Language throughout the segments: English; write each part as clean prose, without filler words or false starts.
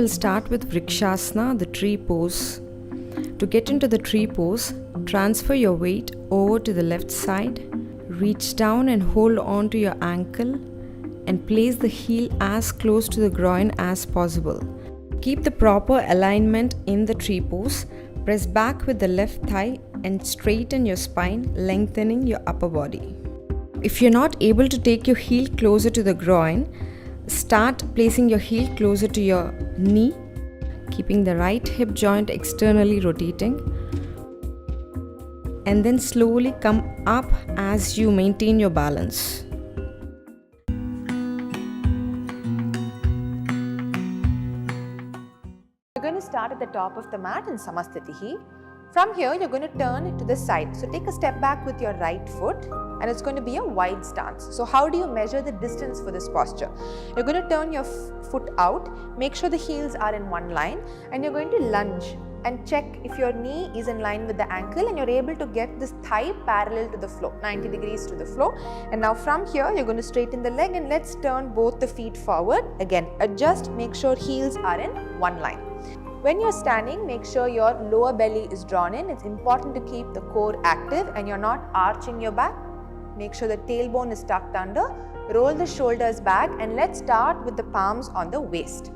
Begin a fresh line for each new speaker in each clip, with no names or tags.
we'll start with Vrikshasana, the tree pose. To get into the tree pose, transfer your weight over to the left side, reach down and hold on to your ankle and place the heel as close to the groin as possible. Keep the proper alignment in the tree pose. Press back with the left thigh and straighten your spine, lengthening your upper body. If you're not able to take your heel closer to the groin, start placing your heel closer to your knee, keeping the right hip joint externally rotating, and then slowly come up as you maintain your balance.
You're going to start at the top of the mat in Samastitihi. From here, you're going to turn to the side. So take a step back with your right foot and it's going to be a wide stance. So how do you measure the distance for this posture? You're going to turn your foot out, make sure the heels are in one line, and you're going to lunge and check if your knee is in line with the ankle and you're able to get this thigh parallel to the floor, 90 degrees to the floor. And now from here, you're going to straighten the leg and let's turn both the feet forward. Again, adjust, make sure heels are in one line. When you're standing, make sure your lower belly is drawn in. It's important to keep the core active and you're not arching your back. Make sure the tailbone is tucked under. Roll the shoulders back and let's start with the palms on the waist.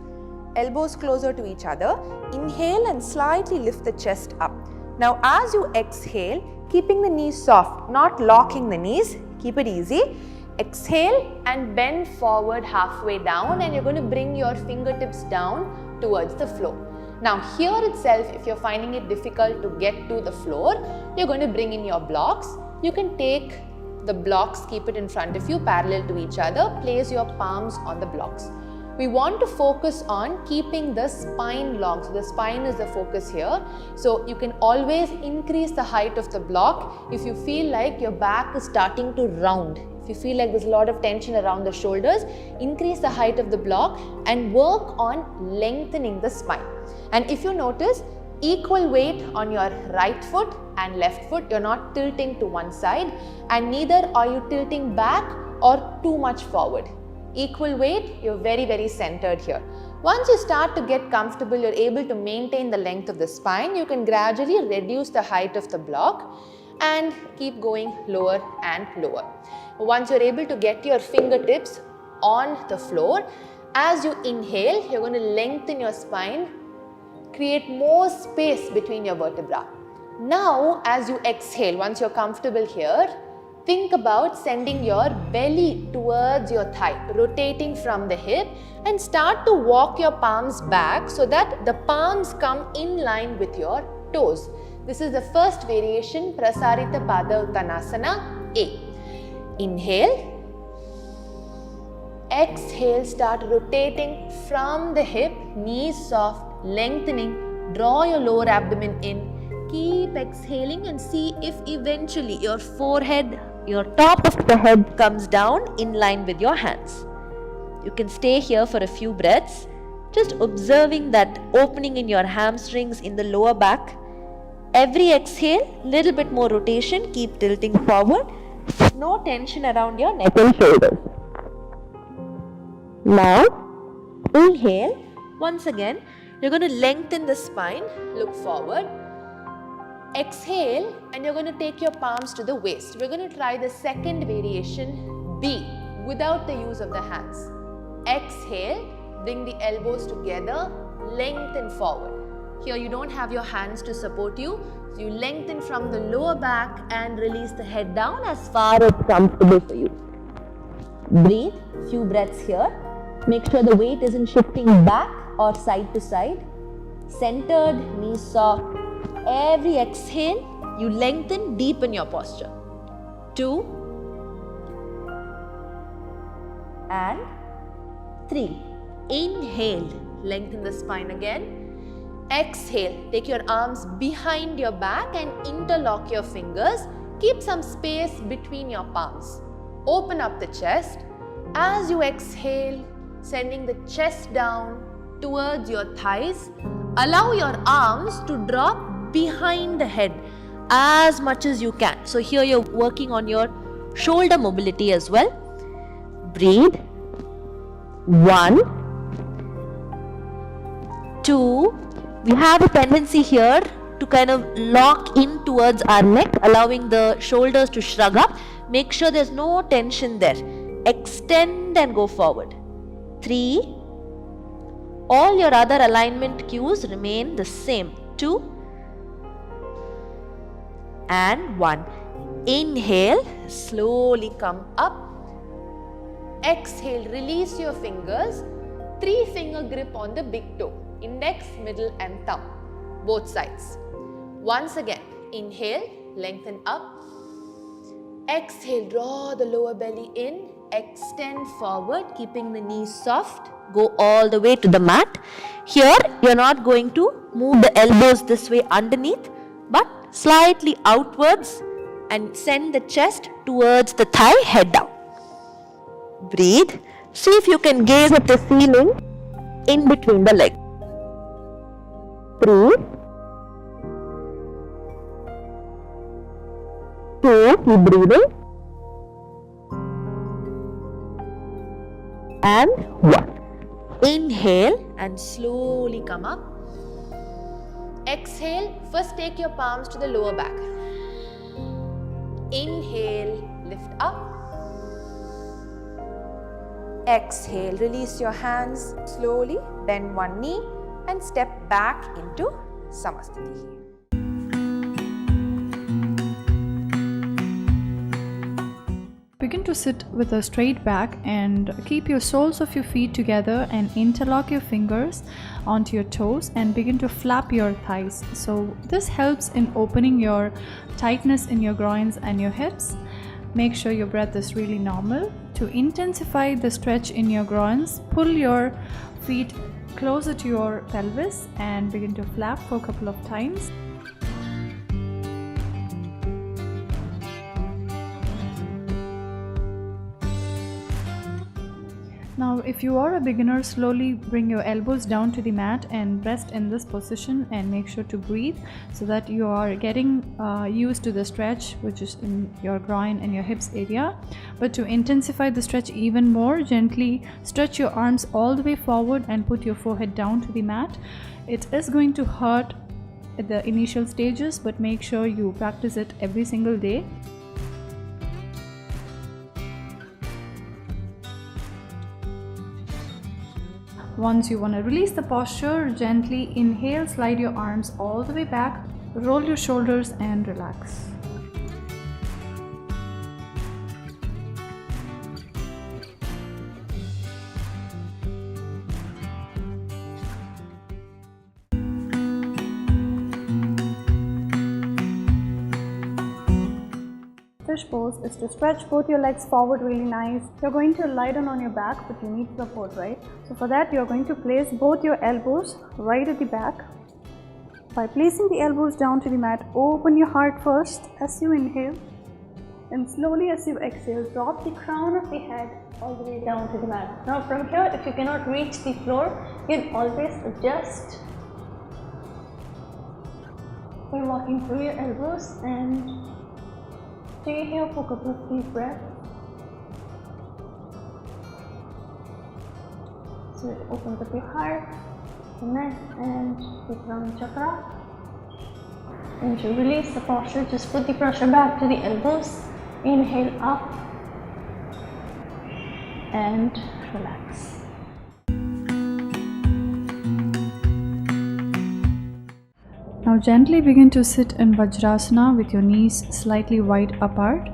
Elbows closer to each other. Inhale and slightly lift the chest up. Now as you exhale, keeping the knees soft, not locking the knees, keep it easy. Exhale and bend forward halfway down and you're going to bring your fingertips down towards the floor. Now here itself, if you're finding it difficult to get to the floor, you're going to bring in your blocks. You can take the blocks, keep it in front of you parallel to each other, place your palms on the blocks. We want to focus on keeping the spine long. So the spine is the focus here. So you can always increase the height of the block if you feel like your back is starting to round. If you feel like there's a lot of tension around the shoulders, increase the height of the block and work on lengthening the spine. And if you notice, equal weight on your right foot and left foot, you're not tilting to one side and neither are you tilting back or too much forward. Equal weight, you're very centered here. Once you start to get comfortable, you're able to maintain the length of the spine, you can gradually reduce the height of the block and keep going lower and lower. Once you're able to get your fingertips on the floor, as you inhale, you're going to lengthen your spine, create more space between your vertebrae. Now, as you exhale, once you're comfortable here, think about sending your belly towards your thigh, rotating from the hip and start to walk your palms back so that the palms come in line with your toes. This is the first variation, Prasarita Padottanasana A. Inhale. Exhale, start rotating from the hip, knees soft, lengthening, draw your lower abdomen in. Keep exhaling and see if eventually your forehead, your top of the head comes down in line with your hands. You can stay here for a few breaths, just observing that opening in your hamstrings in the lower back. Every exhale, little bit more rotation, keep tilting forward. No tension around your neck and shoulders. Now, inhale. Once again, you're going to lengthen the spine, look forward. Exhale and you're going to take your palms to the waist. We're going to try the second variation, B, without the use of the hands. Exhale, bring the elbows together, lengthen forward. Here you don't have your hands to support you, so you lengthen from the lower back and release the head down as far as comfortable for you. Breathe, few breaths here. Make sure the weight isn't shifting back or side to side. Centered, knees soft. Every exhale, you lengthen, deepen your posture. 2 and 3. Inhale, lengthen the spine again. Exhale, take your arms behind your back and interlock your fingers. Keep some space between your palms. Open up the chest. As you exhale, sending the chest down towards your thighs. Allow your arms to drop behind the head as much as you can. So here you're working on your shoulder mobility as well. Breathe. 1,
2, we have a tendency here to kind of lock in towards our neck, allowing the shoulders to shrug up. Make sure there's no tension there. Extend and go forward. 3, all your other alignment cues remain the same. 2 and 1. Inhale, slowly come up. Exhale, release your fingers. 3-finger grip on the big toe, index, middle and thumb, both sides. Once again, inhale, lengthen up. Exhale, draw the lower belly in, extend forward, keeping the knees soft. Go all the way to the mat. Here, you're not going to move the elbows this way underneath, but slightly outwards and send the chest towards the thigh, head down. Breathe. See if you can gaze at the ceiling in between the legs. 3, 2, keep breathing, and 1. Inhale and slowly come up. Exhale, first take your palms to the lower back. Inhale, lift up. Exhale, release your hands slowly, bend one knee and step back into Samasthiti.
Begin to sit with a straight back and keep your soles of your feet together and interlock your fingers onto your toes and begin to flap your thighs. So this helps in opening your tightness in your groins and your hips. Make sure your breath is really normal. To intensify the stretch in your groins, pull your feet closer to your pelvis and begin to flap for a couple of times. Now, if you are a beginner, slowly bring your elbows down to the mat and rest in this position and make sure to breathe so that you are getting used to the stretch, which is in your groin and your hips area. But to intensify the stretch even more, gently stretch your arms all the way forward and put your forehead down to the mat. It is going to hurt at the initial stages, but make sure you practice it every single day. Once you want to release the posture, gently inhale, slide your arms all the way back, roll your shoulders and relax. Fish pose is to stretch both your legs forward really nice. You're going to lie down on your back, but you need support, right? So for that, you're going to place both your elbows right at the back. By placing the elbows down to the mat, open your heart first as you inhale, and slowly as you exhale, drop the crown of the head all the way down to the mat. Now from here, if you cannot reach the floor, you can always adjust by walking through your elbows and stay here for a couple of deep breaths. So it opens up your heart, the neck and the crown chakra. And to release the posture, just put the pressure back to the elbows. Inhale up and relax. Now gently begin to sit in Vrikshasana with your knees slightly wide apart,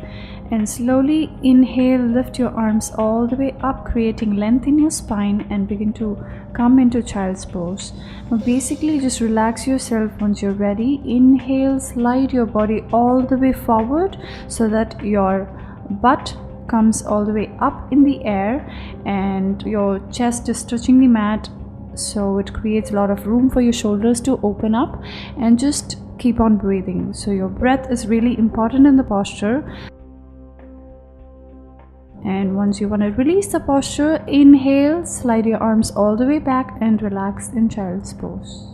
and slowly inhale, lift your arms all the way up, creating length in your spine, and begin to come into child's pose. Now basically just relax yourself once you're ready. Inhale, slide your body all the way forward so that your butt comes all the way up in the air and your chest is touching the mat, so it creates a lot of room for your shoulders to open up, and just keep on breathing. So your breath is really important in the posture. And once you want to release the posture, inhale, slide your arms all the way back and relax in child's pose.